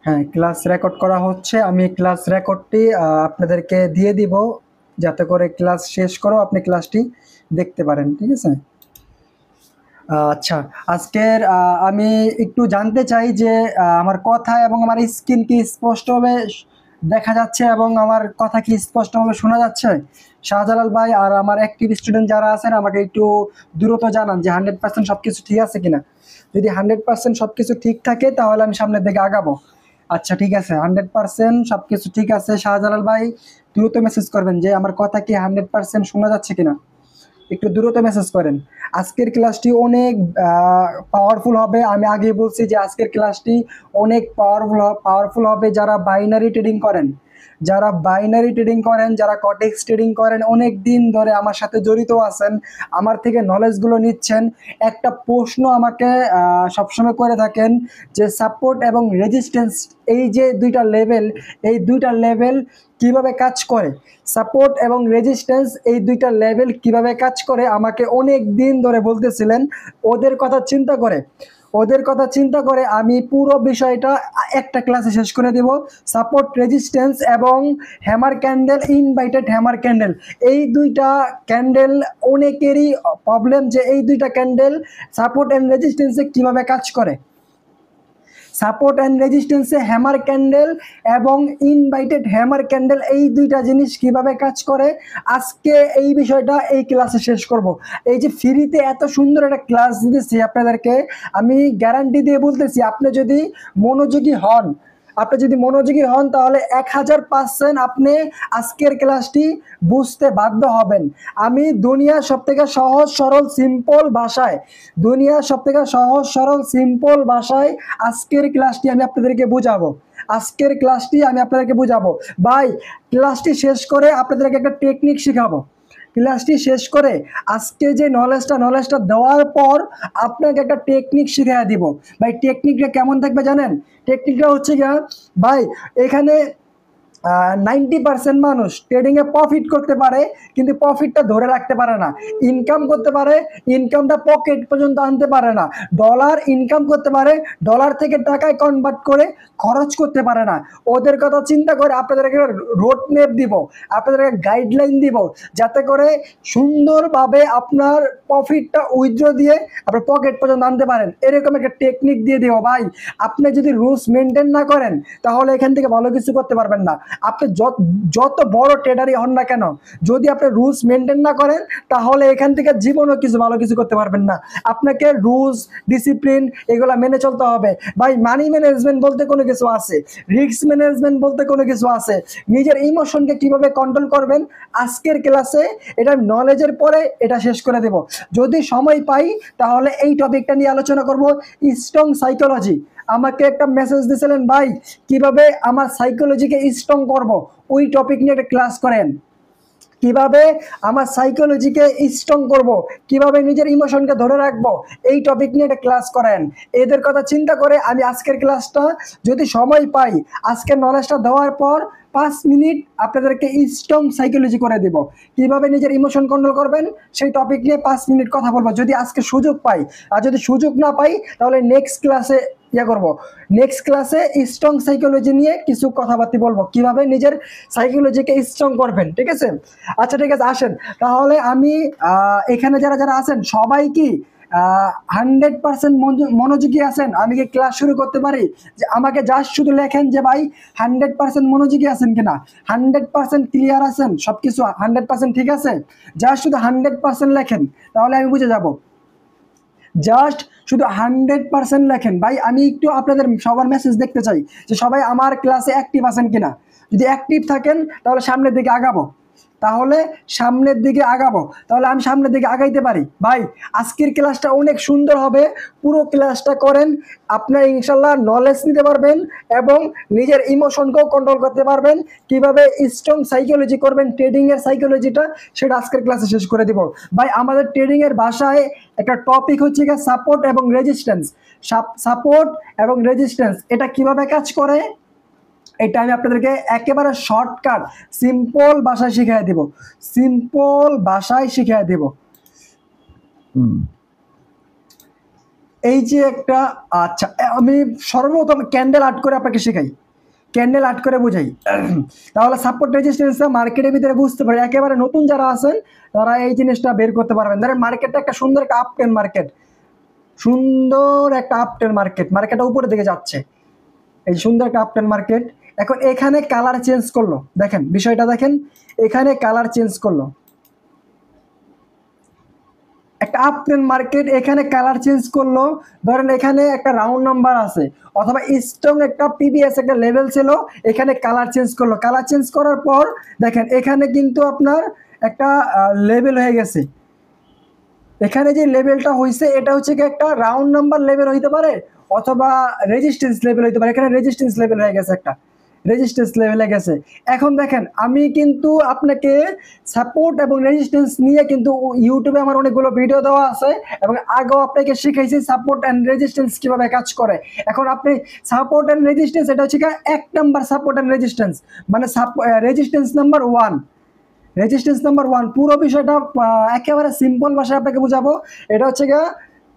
হ্যাঁ, class record করা হচ্ছে। আমি ক্লাস রেকর্ডটি আপনাদেরকে দিয়ে দিব, যাতে করে ক্লাস শেষ করেও আপনি ক্লাসটি দেখতে পারেন। ঠিক আছে? আচ্ছা, আজকের আমি একটু জানতে চাই যে আমার কথা এবং আমার স্ক্রিন কি স্পষ্টভাবে দেখা যাচ্ছে এবং আমার কথা কি স্পষ্টভাবে শোনা যাচ্ছে? শাহজালাল ভাই আর আমার অ্যাক্টিভ স্টুডেন্ট যারা আছেন, আমাকে একটু দ্রুত জানান যে 100% সবকিছু ঠিক আছে কিনা। যদি 100% সবকিছু ঠিক থাকে তাহলে আমি সামনের দিকে আগাবো। আচ্ছা, ঠিক আছে, 100% সবকিছু ঠিক আছে। শাহজালাল ভাই দ্রুত মেসেজ করবেন যে আমার কথা কি 100% শোনা যাচ্ছে কিনা। একটু দ্রুত মেসেজ করেন। আজকের ক্লাসটি অনেক পাওয়ারফুল হবে। আমি আগেই বলছি যে আজকের ক্লাসটি অনেক পাওয়ারফুল হবে। যারা বাইনারি ট্রেডিং করেন, যারা কটেক্স ট্রেডিং করেন, অনেক দিন ধরে আমার সাথে জড়িত আছেন, আমার থেকে নলেজগুলো নিচ্ছেন, একটা প্রশ্ন আমাকে সবসময় করে থাকেন যে সাপোর্ট এবং রেজিস্ট্যান্স, এই দুইটা লেভেল কিভাবে কাজ করে। সাপোর্ট এবং রেজিস্ট্যান্স এই দুইটা লেভেল কিভাবে কাজ করে আমাকে অনেক দিন ধরে বলতেছিলেন। ওদের কথা চিন্তা করে আমি পুরো বিষয়টা একটা ক্লাসে শেষ করে দেব। সাপোর্ট, রেজিস্ট্যান্স এবং hammer candle, inverted hammer candle, এই দুইটা ক্যান্ডেল অনেকেরই প্রবলেম যে এই দুইটা ক্যান্ডেল সাপোর্ট অ্যান্ড রেজিস্ট্যান্সে কিভাবে কাজ করে। সাপোর্ট অ্যান্ড রেজিস্ট্যান্সে হ্যামার ক্যান্ডেল এবং ইনভাইটেড হ্যামার ক্যান্ডেল, এই দুইটা জিনিস কিভাবে কাজ করে আজকে এই বিষয়টা এই ক্লাসে শেষ করব। এই যে ফ্রিতে এত সুন্দর একটা ক্লাস দিতেছি আপনাদেরকে, আমি গ্যারান্টি দিয়ে বলতেছি, আপনি যদি মনোযোগী হন তাহলে 1000% আপনি আজকের ক্লাসটি বুঝতে বাধ্য হবেন। আমি দুনিয়ার সবথেকে সহজ সরল সিম্পল ভাষায় আজকের ক্লাসটি আমি আপনাদেরকে বুঝাবো। ভাই, ক্লাসটি শেষ করে আপনাদেরকে একটা টেকনিক শেখাবো। ক্লাসটি শেষ করে আজকে যে নলেজটা দেওয়ার পর আপনাকে একটা টেকনিক শিখিয়ে দিব। ভাই, টেকনিকটা কেমন থাকবে জানেন? টেকনিকটা হচ্ছে গিয়া, ভাই, এখানে 90% মানুষ ট্রেডিংয়ে প্রফিট করতে পারে, কিন্তু প্রফিটটা ধরে রাখতে পারে না। ইনকাম করতে পারে, ইনকামটা পকেট পর্যন্ত আনতে পারে না। ডলার ইনকাম করতে পারে, ডলার থেকে টাকায় কনভার্ট করে খরচ করতে পারে না। ওদের কথা চিন্তা করে আপনাদেরকে রোড ম্যাপ দিব, আপনাদেরকে গাইডলাইন দিব, যাতে করে সুন্দরভাবে আপনার প্রফিটটা উইথড্র দিয়ে আপনার পকেট পর্যন্ত আনতে পারেন। এরকম একটা টেকনিক দিয়ে দিব। ভাই, আপনি যদি রুলস মেনটেন না করেন তাহলে এখান থেকে ভালো কিছু করতে পারবেন না। আপনি যত বড় ট্রেডারই হন না কেন, যদি আপনি রুলস মেনটেন না করেন তাহলে এখান থেকে জীবনও ভালো কিছু করতে পারবেন না। আপনাকে রুলস, ডিসিপ্লিন এগুলা মেনে চলতে হবে। ভাই, মানি ম্যানেজমেন্ট বলতে কোনো কিছু আছে, রিস্ক ম্যানেজমেন্ট বলতে কোনো কিছু আছে, নিজের ইমোশনকে কিভাবে কন্ট্রোল করবেন আজকের ক্লাসে এটা নলেজের পরে এটা শেষ করে দেব। যদি সময় পাই তাহলে এই টপিকটা নিয়ে আলোচনা করব, স্ট্রং সাইকোলজি। আমাকে একটা মেসেজ দিয়েছিলেন, ভাই কিভাবে আমার সাইকোলজিকে স্ট্রং করব, ওই টপিক নিয়ে একটা ক্লাস করেন। কিভাবে আমার সাইকোলজিকে স্ট্রং করব, কিভাবে নিজের ইমোশনকে ধরে রাখবো, এই টপিক নিয়ে একটা ক্লাস করেন। এদের কথা চিন্তা করে আমি আজকের ক্লাসটা যদি সময় পাই, আজকের নলেজটা দেওয়ার পর 5 মিনিট আপনাদেরকে স্ট্রং সাইকোলজি করে দেব। কিভাবে নিজের ইমোশন কন্ট্রোল করবেন সেই টপিক নিয়ে 5 মিনিট কথা বলবো, যদি আজকে সুযোগ পাই। আর যদি সুযোগ না পাই তাহলে নেক্সট ক্লাসে স্ট্রং সাইকোলজি নিয়ে কিছু কথাবার্তা বলবো, কিভাবে নিজের সাইকোলজিকে স্ট্রং করবেন। ঠিক আছে? আচ্ছা, ঠিক আছে, আসেন তাহলে আমি এখানে যারা যারা আছেন সবাই কি 100% মনোযোগী আছেন? আমি কি ক্লাস শুরু করতে পারি? যে আমাকে জাস্ট শুধু লেখেন যে ভাই 100% মনোযোগী আছেন কিনা, 100% ক্লিয়ার আছেন, সবকিছু 100% ঠিক আছে। জাস্ট শুধু 100% লেখেন, তাহলে আমি বুঝে যাব। জাস্ট শুধু 100% লেখেন। ভাই, আমি একটু আপনাদের সবার মেসেজ দেখতে চাই যে সবাই আমার ক্লাসে অ্যাক্টিভ আছেন কিনা। যদি অ্যাক্টিভ থাকেন তাহলে আমি সামনের দিকে আগাইতে পারি। ভাই, আজকের ক্লাসটা অনেক সুন্দর হবে, পুরো ক্লাসটা করেন, আপনারা ইনশাল্লাহ নলেজ নিতে পারবেন এবং নিজের ইমোশনকেও কন্ট্রোল করতে পারবেন। কিভাবে স্ট্রং সাইকোলজি করবেন, ট্রেডিং এর সাইকোলজিটা, সেটা আজকের ক্লাসে শেষ করে দিব। ভাই, আমাদের ট্রেডিং এর ভাষায় একটা টপিক হচ্ছে সাপোর্ট এবং রেজিস্ট্যান্স। এটা কিভাবে কাজ করে এটা আমি আপনাদেরকে একেবারে শর্টকাট সিম্পল ভাষায় শিখিয়ে দেব। এই যে একটা, আচ্ছা আমি সর্বপ্রথম ক্যান্ডেল আর্ট করে আপনাকে শেখাই, ক্যান্ডেল আর্ট করে বুঝাই। তাহলে সাপোর্ট রেজিস্ট্যান্সটা মার্কেটের ভিতরে বুঝতে পারে, একেবারে নতুন যারা আছেন তারা এই জিনিসটা বের করতে পারবেন। ধরেন মার্কেটটা একটা সুন্দর একটা আপ ট্রেন্ড মার্কেট, সুন্দর একটা আপ ট্রেন্ড মার্কেট, মার্কেটটা উপরের দিকে যাচ্ছে, এই সুন্দর একটা আপ ট্রেন্ড মার্কেট। এখন এখানে কালার চেঞ্জ করলো, দেখেন বিষয়টা দেখেন, এখানে কালার চেঞ্জ করলো, একটা আপ ট্রেন্ড মার্কেট এখানে কালার চেঞ্জ করলো। ধরেন এখানে একটা রাউন্ড নাম্বার আছে অথবা স্ট্রং একটা পিবিএস একটা লেভেল ছিল, এখানে কালার চেঞ্জ করলো, কালার চেঞ্জ করার পর দেখেন এখানে কিন্তু আপনার একটা লেভেল হয়ে গেছে। এখানে যে লেভেলটা হয়েছে এটা হচ্ছে কি একটা রাউন্ড নাম্বার লেভেল হইতে পারে অথবা রেজিস্ট্যান্স লেভেল হইতে পারে। এখানে রেজিস্ট্যান্স লেভেল হয়ে গেছে, একটা রেজিস্ট্যান্স লেভেলে গেছে। এখন দেখেন আমি কিন্তু আপনাকে সাপোর্ট এবং রেজিস্ট্যান্স নিয়ে কিন্তু ইউটিউবে আমার অনেকগুলো ভিডিও দেওয়া আছে এবং আগেও আপনাকে শিখাইছি সাপোর্ট অ্যান্ড রেজিস্ট্যান্স কিভাবে কাজ করে। এখন আপনি সাপোর্ট অ্যান্ড রেজিস্ট্যান্স এটা হচ্ছে কি এক নাম্বার সাপোর্ট অ্যান্ড রেজিস্ট্যান্স, মানে রেজিস্ট্যান্স নাম্বার 1, রেজিস্ট্যান্স নাম্বার 1 পুরো বিষয়টা একেবারে সিম্পল ভাষায় আপনাকে বুঝাবো। এটা হচ্ছে গিয়ে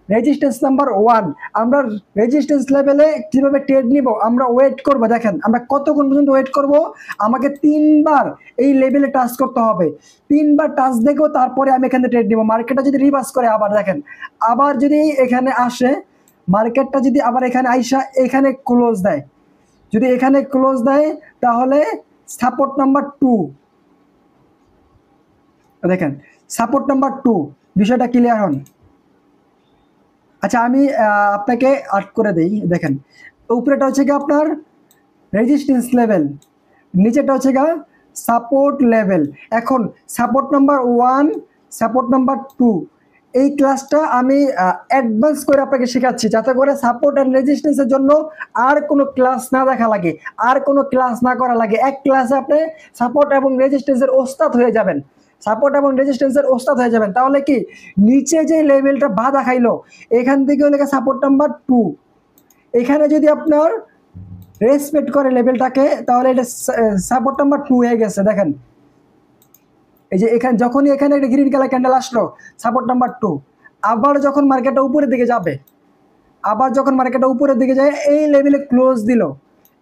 রেজিস্ট্যান্স নাম্বার 1। আমরা রেজিস্ট্যান্স লেভেলে কিভাবে ট্রেড নিব, আমরা ওয়েট করব। দেখেন আমরা কতক্ষণ পর্যন্ত ওয়েট করব, আমাকে 3বার এই লেভেলে টাচ করতে হবে, 3বার টাচ দেখো তারপরে আমি এখানে ট্রেড নিব। মার্কেটটা যদি রিভার্স করে আবার দেখেন, আবার যদি এখানে আসে, মার্কেটটা যদি আবার এখানে আইসা এখানে ক্লোজ দেয়, যদি এখানে ক্লোজ দেয় তাহলে সাপোর্ট নাম্বার 2, দেখেন সাপোর্ট নাম্বার 2, বিষয়টা ক্লিয়ার হন। আচ্ছা আমি আপনাকে আর্ট করে দেই, দেখেন উপরেটা হচ্ছে কি আপনার রেজিস্ট্যান্স লেভেল, নিচেটা হচ্ছে গা সাপোর্ট লেভেল। এখন সাপোর্ট নাম্বার 1, সাপোর্ট নাম্বার 2, এই ক্লাসটা আমি অ্যাডভান্স করে আপনাকে শেখাচ্ছি যাতে করে সাপোর্ট অ্যান্ড রেজিস্ট্যান্সের জন্য আর কোনো ক্লাস না দেখা লাগে, আর কোনো ক্লাস না করা লাগে। এক ক্লাসে আপনি সাপোর্ট এবং রেজিস্ট্যান্সের ওস্তাদ হয়ে যাবেন, সাপোর্ট এবং রেজিস্ট্যান্সের ওস্তাদ হয়ে যাবেন। তাহলে কি নিচে যে লেভেলটা বাধা খাইলো এখান থেকে লেখা সাপোর্ট নাম্বার 2, এখানে যদি আপনার রেসপেক্ট করে লেভেলটাকে তাহলে এটা সাপোর্ট নাম্বার 2 হয়ে গেছে। দেখেন এই যে এখানে যখনই এখানে একটা গ্রিন কালার ক্যান্ডেল আসলো সাপোর্ট নাম্বার 2, আবার যখন মার্কেটটা উপরের দিকে যাবে, আবার যখন মার্কেটটা উপরের দিকে যায় এই লেভেলে ক্লোজ দিল,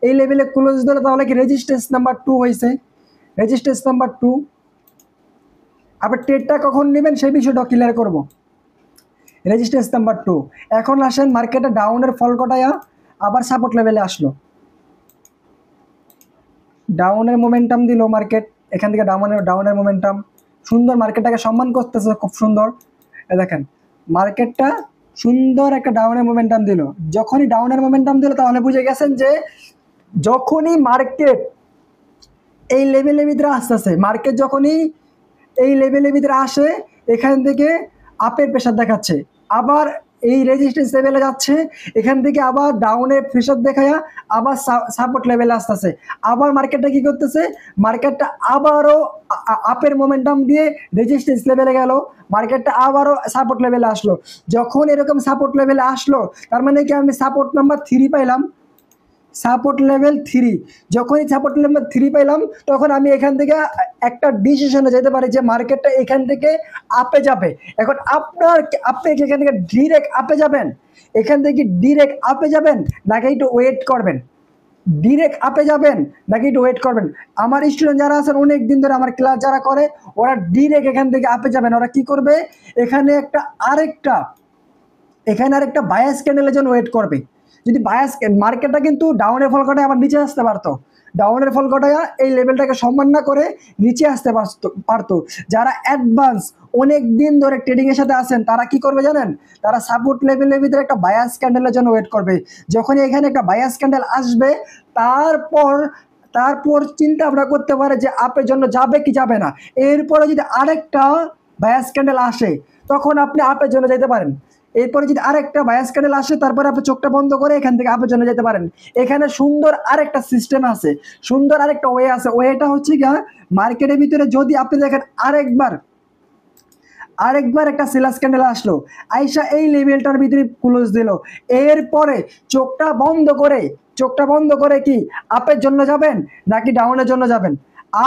এই লেভেলে ক্লোজ দিল তাহলে কি রেজিস্ট্যান্স নাম্বার 2 হয়েছে, রেজিস্ট্যান্স নাম্বার 2। আবার ট্রেডটা কখন নেবেন সেই বিষয়টা ক্লিয়ার করব। রেজিস্ট্যান্স নাম্বার 2, এখন আসেন মার্কেটে ডাউনের ফল কটায়া আবার সাপোর্ট লেভেলে আসলো, ডাউনের মোমেন্টাম দিল মার্কেট, এখান থেকে ডাউনের মোমেন্টাম সুন্দর, মার্কেটটাকে সম্মান করতেছে খুব সুন্দর। দেখেন মার্কেটটা সুন্দর একটা ডাউনের মোমেন্টাম দিল, যখনই ডাউনের মোমেন্টাম দিল তাহলে বুঝে গেছেন যে যখনই মার্কেট এই লেভেলের ভিতরে আসতেছে, মার্কেট যখনই এই লেভেলের ভিতরে আসে এখান থেকে আপের প্রেশার দেখাচ্ছে, আবার এই রেজিস্ট্যান্স লেভেলে যাচ্ছে, এখান থেকে আবার ডাউনের প্রেশার দেখায়া আবার সাপোর্ট লেভেলে আসতেছে, আবার মার্কেটটা কি করতেছে, মার্কেটটা আবারও আপের মোমেন্টাম দিয়ে রেজিস্ট্যান্স লেভেলে গেল, মার্কেটটা আবারও সাপোর্ট লেভেলে আসলো। যখন এরকম সাপোর্ট লেভেলে আসলো তার মানে কি আমি সাপোর্ট নাম্বার 3 পাইলাম, সাপোর্ট লেভেল 3, যখনই সাপোর্ট লেভেল 3 পাইলাম তখন আমি এখান থেকে একটা ডিসিশনে যেতে পারি যে মার্কেটটা এখান থেকে আপে যাবে। এখন আপনি এখান থেকে ডিরেক্ট আপে যাবেন, এখান থেকে ডিরেক্ট আপে যাবেন নাকি একটু ওয়েট করবেন, ডিরেক্ট আপে যাবেন নাকি একটু ওয়েট করবেন। আমার স্টুডেন্ট যারা আছেন অনেক দিন ধরে আমার ক্লাস যারা করে ওরা ডিরেক্ট এখান থেকে আপে যাবেন। ওরা কি করবে, এখানে আরেকটা বায়াস ক্যান্ডেলের জন্য ওয়েট করবে। যদি বায়াস মার্কেটটা কিন্তু ডাউনের ফল কাটায় আবার নিচে আসতে পারতো, ডাউনের ফল কাটায় এই লেভেলটাকে সম্মান না করে নিচে আসতে পারতো। যারা অ্যাডভান্স অনেক দিন ধরে ট্রেডিং এর সাথে আছেন তারা কি করবে জানেন, তারা সাপোর্ট লেভেলের ভিতরে একটা বায়াস ক্যান্ডেলের জন্য ওয়েট করবে। যখনই এখানে একটা বায়াস ক্যান্ডেল আসবে তারপর চিন্তা ভাবনা করতে পারে যে আপের জন্য যাবে কি যাবে না। এরপরে যদি আরেকটা বায়াস ক্যান্ডেল আসে তখন আপনি আপের জন্য যেতে পারেন। এরপরে যদি আরেকটা বায়াস ক্যান্ডেল আসে তারপরে আপনি চোখটা বন্ধ করে এখান থেকে আপের জন্য যেতে পারেন। এখানে সুন্দর আরেকটা সিস্টেম আছে, সুন্দর আরেকটা ওয়ে আছে। ওয়েটা হচ্ছে গিয়া মার্কেটের ভিতরে যদি আপনি দেখেন আরেকবার একটা সেলাস ক্যান্ডেল আসলো, আইসা এই লেভেলটার ভিতরে ক্লোজ দিল, এরপরে চোখটা বন্ধ করে কি আপের জন্য যাবেন নাকি ডাউনের জন্য যাবেন,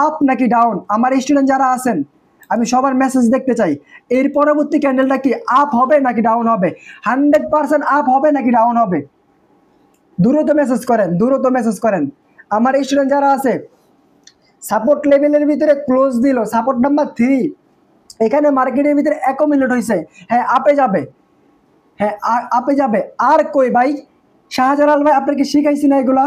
আপ নাকি ডাউন। আমার স্টুডেন্ট যারা আছেন আমি সবার মেসেজ দেখতে চাই। এর পরবর্তী ক্যান্ডেলটা কি আপ হবে নাকি ডাউন হবে, 100% আপ হবে নাকি ডাউন হবে? দ্রুত মেসেজ করেন, দ্রুত মেসেজ করেন। আমার স্টুডেন্ট যারা আছে সাপোর্ট লেভেলের ভিতরে ক্লোজ দিল, সাপোর্ট নাম্বার 3, এখানে মার্কেটের ভিতরে অ্যাকুমুলেট হয়েছে, হ্যাঁ আপে যাবে, হ্যাঁ আপে যাবে। আর কই ভাই, শাহজালাল ভাই আপনাকে শিখাইছি না এগুলা?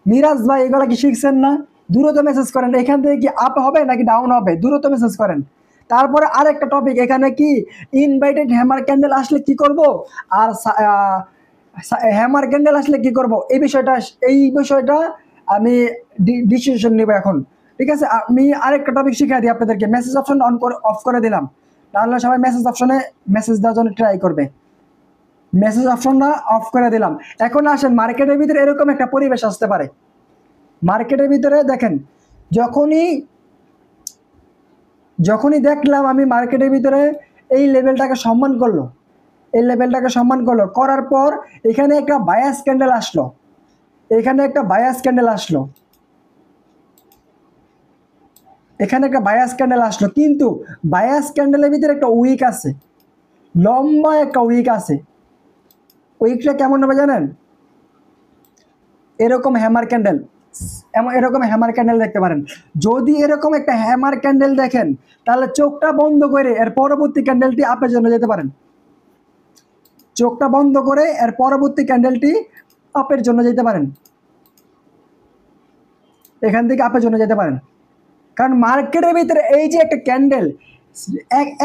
মিরাজ ভাই এগুলা কি শিখছেন না? দ্রুত মেসেজ করেন, এখান থেকে কি আপ হবে নাকি ডাউন হবে, দ্রুত মেসেজ করেন। তারপরে আরেকটা টপিক, এখানে কি ইনভাইটেড হ্যামার ক্যান্ডেল আসলে কি করব, আর হ্যামার ক্যান্ডেল আসলে কি করব, এই বিষয়টা আমি ডিসিশন নেব এখন। ঠিক আছে, আমি আরেকটা টপিক শিখিয়ে দিই আপনাদেরকে। মেসেজ অপশন অন করে অফ করে দিলাম, তাহলে সবাই মেসেজ অপশনে মেসেজ দেওয়ার জন্য ট্রাই করবে। মেসেজ অপশনটা অফ করে দিলাম। এখন আসেন, মার্কেটের ভিতরে এরকম একটা পরিবেশ আসতে পারে। মার্কেটের ভিতরে দেখেন, যখনই দেখলাম আমি মার্কেটের ভিতরে এই লেভেলটাকে সম্মান করলো, এই লেভেলটাকে সম্মান করলো, করার পর এখানে একটা বায়াস ক্যান্ডেল আসলো, এখানে একটা বায়াস ক্যান্ডেল আসলো, এখানে একটা বায়াস ক্যান্ডেল আসলো, কিন্তু বায়াস ক্যান্ডেলের ভিতরে একটা উইক আছে, লম্বা একটা উইক আছে। উইকটা কেমন হবে জানেন? এরকম হ্যামার ক্যান্ডেল, এরকম হ্যামার ক্যান্ডেল দেখতে পারেন। যদি এরকম একটা হ্যামার ক্যান্ডেল দেখেন, তাহলে চোখটা বন্ধ করে এর পরবর্তী ক্যান্ডেলটি আপের জন্য যেতে পারেন। চোখটা বন্ধ করে এর পরবর্তী ক্যান্ডেলটি আপের জন্য যেতে পারেন, এখান থেকে আপের জন্য যেতে পারেন। কারণ মার্কেটের ভিতরে এই যে একটা ক্যান্ডেল,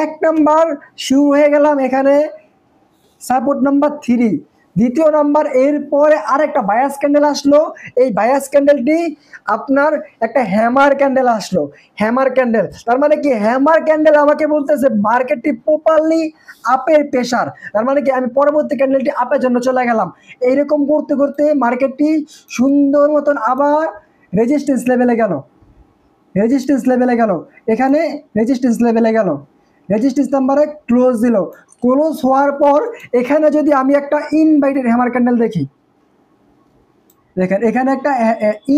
এক নাম্বার শুরু হয়ে গেলাম এখানে সাপোর্ট নাম্বার 3, দ্বিতীয় নাম্বার, এরপরে আরেকটা বায়াস ক্যান্ডেল আসলো। এই বায়াস ক্যান্ডেলটি আপনার একটা হ্যামার ক্যান্ডেল আসলো, হ্যামার ক্যান্ডেল। তার মানে কি, হ্যামার ক্যান্ডেল আমাকে বলতেছে মার্কেটটি প্রপারলি আপের প্রেশার। তার মানে কি, আমি পরবর্তী ক্যান্ডেলটি আপের জন্য চলে গেলাম। এইরকম করতে করতে মার্কেটটি সুন্দর মতন আবার রেজিস্ট্যান্স লেভেলে গেল, রেজিস্ট্যান্স লেভেলে গেল, এখানে রেজিস্ট্যান্স লেভেলে গেল, রেজিস্ট্যান্স নাম্বারে ক্লোজ দিল। ক্লোজ হওয়ার পর এখানে যদি আমি একটা ইনভাইটেড হ্যামার ক্যান্ডেল দেখি, দেখেন এখানে একটা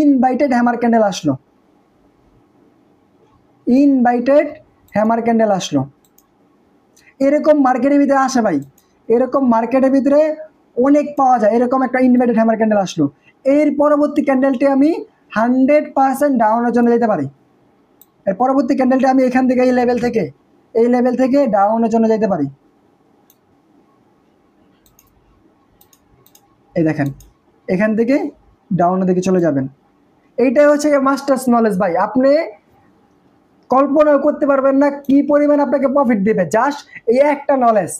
ইনভাইটেড হ্যামার ক্যান্ডেল আসলো, ইনভাইটেড হ্যামার ক্যান্ডেল আসলো। এরকম মার্কেটের ভিতরে আসে ভাই, এরকম মার্কেটের ভিতরে অনেক পাওয়া যায়। এরকম একটা ইনভাইটেড হ্যামার ক্যান্ডেল আসলো, এর পরবর্তী ক্যান্ডেলটি আমি 100% ডাউনের জন্য যেতে পারি। এর পরবর্তী ক্যান্ডেলটি আমি এখান থেকে এই লেভেল থেকে ডাউনের জন্য যেতে পারি। এই দেখেন, এখান থেকে ডাউনের দিকে চলে যাবেন। এইটাই হচ্ছে মাস্টার্স নলেজ ভাই। আপনি কল্পনা করতে পারবেন না কি পরিমাণ আপনাকে প্রফিট দেবে জাস্ট এই একটা নলেজ।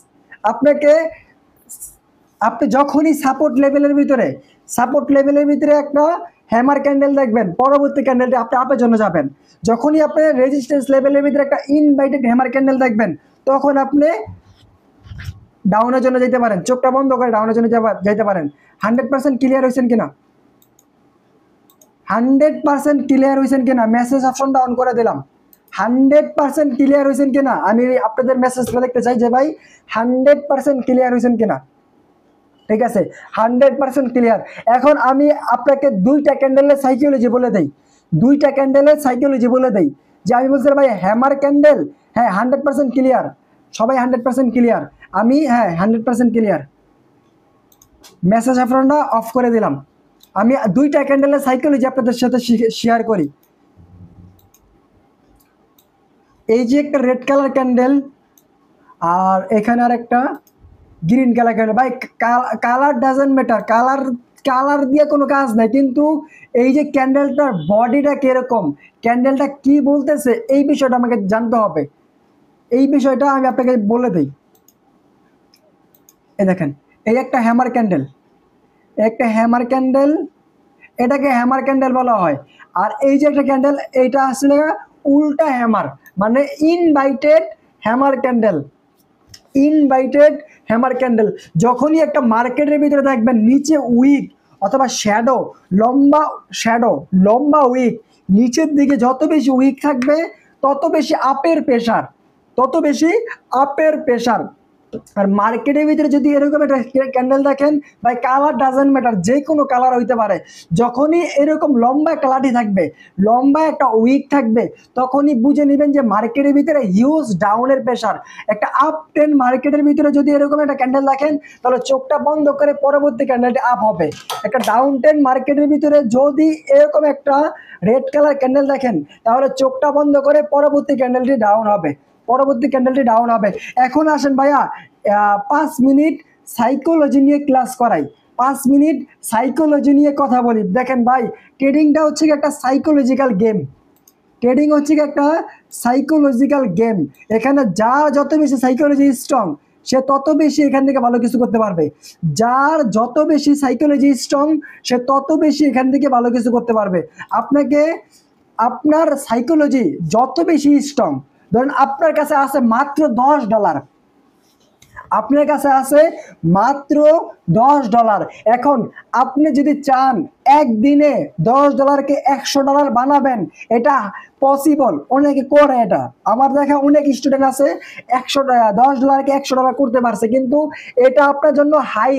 আপনি যখনই সাপোর্ট লেভেলের ভিতরে একটা হ্যামার ক্যান্ডেল দেখবেন, পরবর্তী ক্যান্ডেলটি আপনি আপের জন্য যাবেন। যখনই আপনি রেজিস্ট্যান্স লেভেলের ভিতরে একটা ইনভাইটেড হ্যামার ক্যান্ডেল দেখবেন, তখন আপনি ডাউনের জন্য যেতে পারেন। চোখটা বন্ধ করে ডাউনের জন্য যেতে পারেন। 100% ক্লিয়ার হয়েছেন কিনা, 100% ক্লিয়ার হয়েছেন কিনা? মেসেজ অপশনটা অন করে দিলাম। 100% ক্লিয়ার হয়েছেন কিনা আমি আপনাদের মেসেজটা দেখতে চাই যে ভাই 100% ক্লিয়ার হয়েছেন কিনা। ঠিক আছে, 100% ক্লিয়ার। এখন আমি আপনাকে দুইটা ক্যান্ডেলের সাইকোলজি বলে দেই, যে আমি বলছি ভাই হ্যামার ক্যান্ডেল, হ্যাঁ 100% ক্লিয়ার, সবাই 100% ক্লিয়ার, আমি হ্যাঁ 100% ক্লিয়ার। মেসেজ অপশনটা অফ করে দিলাম। আমি দুইটা ক্যান্ডেলের সাইকোলজি আপনাদের সাথে শেয়ার করি। এই যে একটা রেড কালার ক্যান্ডেল, আর এখানে আর একটা গ্রিন কালার ক্যান্ডেল। ভাই কালার ডাজন্ট ম্যাটার, কালার দিয়ে কোনো কাজ নাই, কিন্তু এই যে ক্যান্ডেলটার বডিটা কিরকম, ক্যান্ডেলটা কি বলতেছে, এই বিষয়টা আমাকে জানতে হবে। এই বিষয়টা আমি আপনাকে বলে দিই। এই দেখেন, এই একটা হ্যামার ক্যান্ডেল, এটাকে হ্যামার ক্যান্ডেল বলা হয়। আর এই যে একটা ক্যান্ডেল, এইটা আসলে উল্টা হ্যামার, মানে ইনভাইটেড হ্যামার ক্যান্ডেল। যখনই একটা মার্কেটের ভিতরে দেখবেন নিচে উইক অথবা লম্বা উইক, নিচের দিকে যত বেশি উইক থাকবে তত বেশি আপের প্রেশার, আর মার্কেটের ভিতরে যদি এরকম একটা ক্যান্ডেল দেখেন ভাই, কালার ডাজেন্ট ম্যাটার, যে কোনো কালার হইতে পারে। যখনই এরকম লম্বা একটা লাঠি থাকবে, লম্বা একটা উইক থাকবে, তখনই বুঝে নেবেন যে মার্কেটের ভিতরে হিউজ ডাউনের প্রেশার। একটা আপ ট্রেন্ড মার্কেটের ভিতরে যদি এরকম একটা ক্যান্ডেল দেখেন, তাহলে চোখটা বন্ধ করে পরবর্তী ক্যান্ডেলটি আপ হবে। একটা ডাউন ট্রেন্ড মার্কেটের ভিতরে যদি এরকম একটা রেড কালার ক্যান্ডেল দেখেন, তাহলে চোখটা বন্ধ করে পরবর্তী ক্যান্ডেলটি ডাউন হবে, পরবর্তী ক্যান্ডেলটি ডাউন হবে। এখন আসেন ভাইয়া, 5 মিনিট সাইকোলজি নিয়ে ক্লাস করাই, 5 মিনিট সাইকোলজি নিয়ে কথা বলি। দেখেন ভাই, ট্রেডিংটা হচ্ছে কি একটা সাইকোলজিক্যাল গেম, ট্রেডিং হচ্ছে কি একটা সাইকোলজিক্যাল গেম। এখানে যার যত বেশি সাইকোলজি স্ট্রং, সে তত বেশি এখান থেকে ভালো কিছু করতে পারবে। যার যত বেশি সাইকোলজি স্ট্রং, সে তত বেশি এখান থেকে ভালো কিছু করতে পারবে। আপনাকে, আপনার সাইকোলজি যত বেশি স্ট্রং, ধরেন আপনার কাছে আছে মাত্র $10, আপনার কাছে আছে মাত্র $10। এখন আপনি যদি চান একদিনে $10কে $100 বানাবেন, এটা পসিবল, অনেকে করে। এটা আমার দেখা অনেক স্টুডেন্ট আছে $10কে $100 করতে পারছে, কিন্তু এটা আপনার জন্য হাই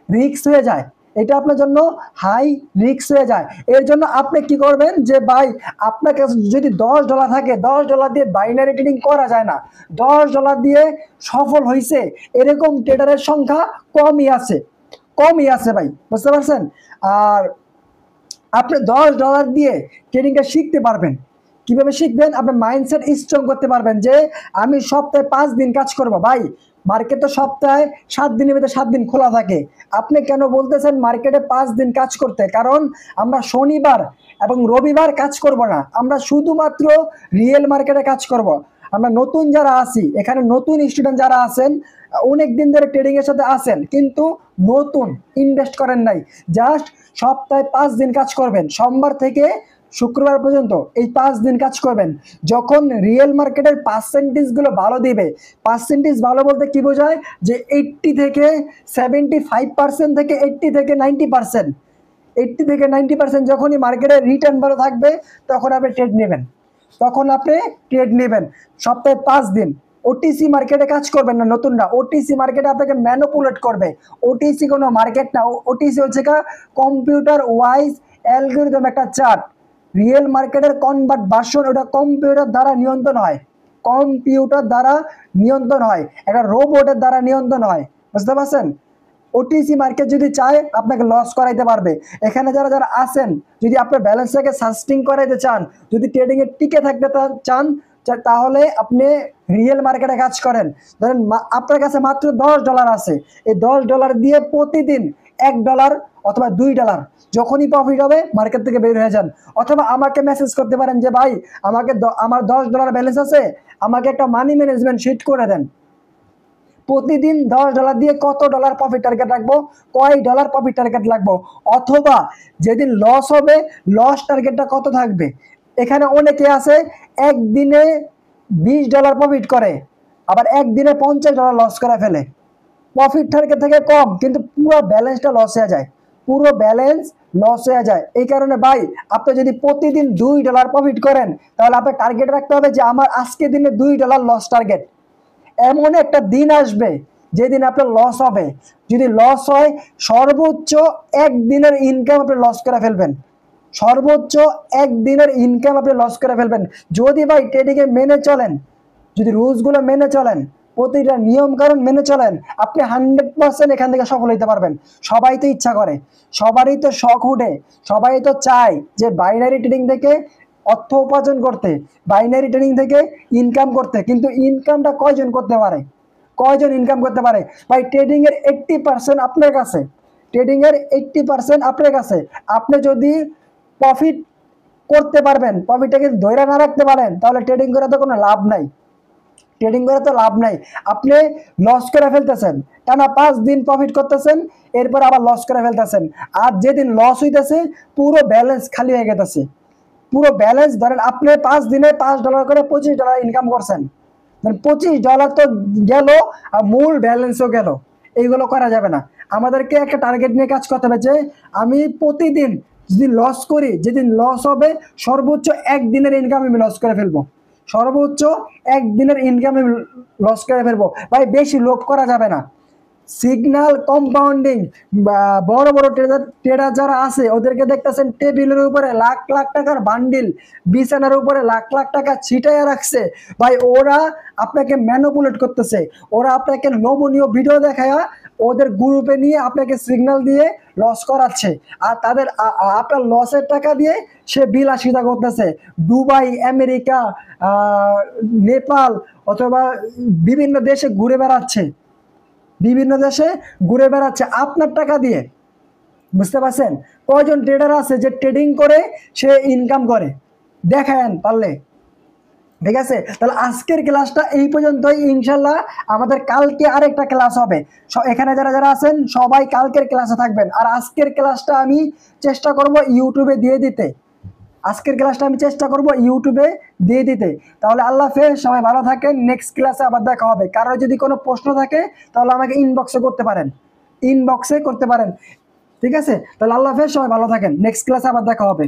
রিস্ক হয়ে যায়, এটা আপনার জন্য হাই রিস্ক হয়ে যায়। এর জন্য আপনি কি করবেন যে ভাই, আপনার কাছে যদি $10 থাকে, $10 দিয়ে বাইনারি ট্রেডিং করা যায় না। $10 দিয়ে সফল হয়েছে এরকম ট্রেডারের সংখ্যা কমই আছে ভাই, বুঝতে পারছেন? আর আপনি $10 দিয়ে ট্রেডিংটা শিখতে পারবেন। কিভাবে শিখবেন? আপনি মাইন্ডসেট স্ট্রং করতে পারবেন যে আমি সপ্তাহে 5 দিন কাজ করব। ভাই, মার্কেট তো সপ্তাহে 7 দিনের ভিতরে 7 দিন খোলা থাকে। আপনি কেন বলতেছেন মার্কেটে 5 দিন কাজ করতে? কারণ আমরা শনিবার এবং রবিবার কাজ করব না, আমরা শুধুমাত্র রিয়েল মার্কেটে কাজ করব। আমরা নতুন যারা আছি এখানে, নতুন স্টুডেন্ট যারা আছেন, অনেক দিন ধরে ট্রেডিং এর সাথে আছেন কিন্তু নতুন, ইনভেস্ট করেন নাই, জাস্ট সপ্তাহে 5 দিন কাজ করবেন, সোমবার থেকে শুক্রবার পর্যন্ত এই 5 দিন কাজ করবেন। যখন রিয়েল মার্কেটের পার্সেন্টেজগুলো ভালো দিবে, পার্সেন্টেজ ভালো বলতে কি বোঝায়, যে 80 থেকে 75% থেকে 80 থেকে 90%, 80 থেকে 90% যখনই মার্কেটের রিটার্ন ভালো থাকবে, তখন আপনি ট্রেড নেবেন। সপ্তাহে 5 দিন ওটিসি মার্কেটে কাজ করবেন না নতুনরা। ওটিসি মার্কেটে আপনাকে ম্যানিপুলেট করবে। ওটিসি কোনো মার্কেট না, ওটিসি হচ্ছে কম্পিউটার ওয়াইজ অ্যালগরিদম, একটা চার্ট। রিয়েল মার্কেটের কনভার্ট ভার্সন, ওটা কম্পিউটার দ্বারা নিয়ন্ত্রণ হয়, কম্পিউটার দ্বারা নিয়ন্ত্রণ হয়, একটা রোবটের দ্বারা নিয়ন্ত্রণ হয়, বুঝতে পারছেন? ওটিসি মার্কেট যদি চায় আপনাকে লস করাইতে পারবে। এখানে যারা যারা আছেন, যদি আপনার ব্যালেন্সটাকে সাস্টেইন করাইতে চান, যদি ট্রেডিংয়ে টিকে থাকতে চান, তাহলে আপনি রিয়েল মার্কেটে কাজ করেন। ধরেন আপনার কাছে মাত্র $10 আছে, এই $10 দিয়ে প্রতিদিন $1 অথবা $2 যখনই প্রফিট হবে মার্কেট থেকে বের হয়ে যান। অথবা আমাকে মেসেজ করতে পারেন যে ভাই, আমার $10 ব্যালেন্স আছে, আমাকে একটা মানি ম্যানেজমেন্ট শিট করে দেন। প্রতিদিন $10 দিয়ে কত ডলার প্রফিট টার্গেট রাখবো, কয় ডলার প্রফিট টার্গেট রাখবো, অথবা যেদিন লস হবে লস টার্গেটটা কত থাকবে। এখানে অনেকে আছে একদিনে $20 প্রফিট করে, আবার একদিনে $50 লস করে ফেলে। প্রফিট টার্গেট থেকে কম, কিন্তু পুরো ব্যালেন্সটা লস হয়ে যায়, পুরো ব্যালেন্স লস হয়ে যায়। এই কারণে ভাই, আপনি যদি প্রতিদিন $2 প্রফিট করেন, তাহলে আপনার টার্গেট রাখতে হবে যে আমার আজকে দিনে $2 লস টার্গেট। এমন একটা দিন আসবে যেদিন আপনার লস হবে। যদি লস হয়, সর্বোচ্চ একদিনের ইনকাম আপনি লস করে ফেলবেন, সর্বোচ্চ একদিনের ইনকাম আপনি লস করে ফেলবেন। যদি ভাই ট্রেডিংয়ে মেনে চলেন, যদি রুলসগুলো মেনে চলেন, প্রতিটা নিয়ম কারণ মেনে চলেন, আপনি 100% এখান থেকে সফল হতে পারবেন। সবাই তো ইচ্ছা করে, সবারই তো শখ উঠে, সবাই তো চায় যে বাইনারি ট্রেডিং থেকে অর্থ উপার্জন করতে, বাইনারি ট্রেডিং থেকে ইনকাম করতে, কিন্তু ইনকামটা কয়জন করতে পারে, কয়জন ইনকাম করতে পারে? ভাই, ট্রেডিং এর 80% আপনার কাছে, ট্রেডিং এর 80% আপনার কাছে। আপনি যদি প্রফিট করতে পারবেন, প্রফিটটাকে ধরে না রাখতে পারেন, তাহলে ট্রেডিং করে তো কোনো লাভ নাই, ট্রেডিং করে তো লাভ নাই। আপনি লস করে ফেলতেছেন, টানা 5 দিন প্রফিট করতেছেন, এরপর আবার লস করে ফেলতেছেন। আর যেদিন লস হইতেছে, পুরো ব্যালেন্স খালি হয়ে গেছে, পুরো ব্যালেন্স। ধরেন আপনি 5 দিনে $5 করে $25 ইনকাম করছেন, $25 তো গেল, আর মূল ব্যালেন্সও গেল। এইগুলো করা যাবে না। আমাদেরকে একটা টার্গেট নিয়ে কাজ করতে হবে যে আমি প্রতিদিন যদি লস করি, যেদিন লস হবে সর্বোচ্চ একদিনের ইনকাম আমি লস করে ফেলবো। সর্বোচ্চ একদিনের ইনকামে লস করে ফেলবো ভাই, বেশি লোভ করা যাবে না। সিগন্যাল কম্পাউন্ডিং বড় বড় ট্রেডার যারা আছে ওদেরকে দেখতেছেন টেবিলের উপরে লাখ লাখ টাকার বান্ডিল, বিছানার উপরে লাখ লাখ টাকা ছিটাইয়া রাখছে ভাই। ওরা আপনাকে ম্যানিপুলেট করতেছে, ওরা আপনাকে লোভনীয় ভিডিও দেখায়া ওদের গ্রুপে নিয়ে আপনাকে সিগন্যাল দিয়ে লস করাচ্ছে, আর তাদের আপনার লসের টাকা দিয়ে সে বিলাসিতা করতেছে। দুবাই, আমেরিকা, নেপাল অথবা বিভিন্ন দেশে ঘুরে বেড়াচ্ছে, বিভিন্ন দেশে ঘুরে বেড়াচ্ছে আপনার টাকা দিয়ে। বুঝতে পারছেন? কয়জন ট্রেডার আছে যে ট্রেডিং করে সে ইনকাম করে, দেখায়েন পারলে। ঠিক আছে, তাহলে আজকের ক্লাসটা এই পর্যন্তই। ইনশাল্লাহ আমাদের কালকে আরেকটা ক্লাস হবে। এখানে যারা যারা আছেন সবাই কালকের ক্লাসে থাকবেন। আর আজকের ক্লাসটা আমি চেষ্টা করব ইউটিউবে দিয়ে দিতে, আজকের ক্লাসটা আমি চেষ্টা করব ইউটিউবে দিয়ে দিতে। তাহলে আল্লাহ হাফেজ, সবাই ভালো থাকেন। নেক্সট ক্লাসে আবার দেখা হবে। কারো যদি কোনো প্রশ্ন থাকে তাহলে আমাকে ইনবক্সে করতে পারেন, ইনবক্সে করতে পারেন। ঠিক আছে, তাহলে আল্লাহ হাফেজ, সবাই ভালো থাকেন। নেক্সট ক্লাসে আবার দেখা হবে।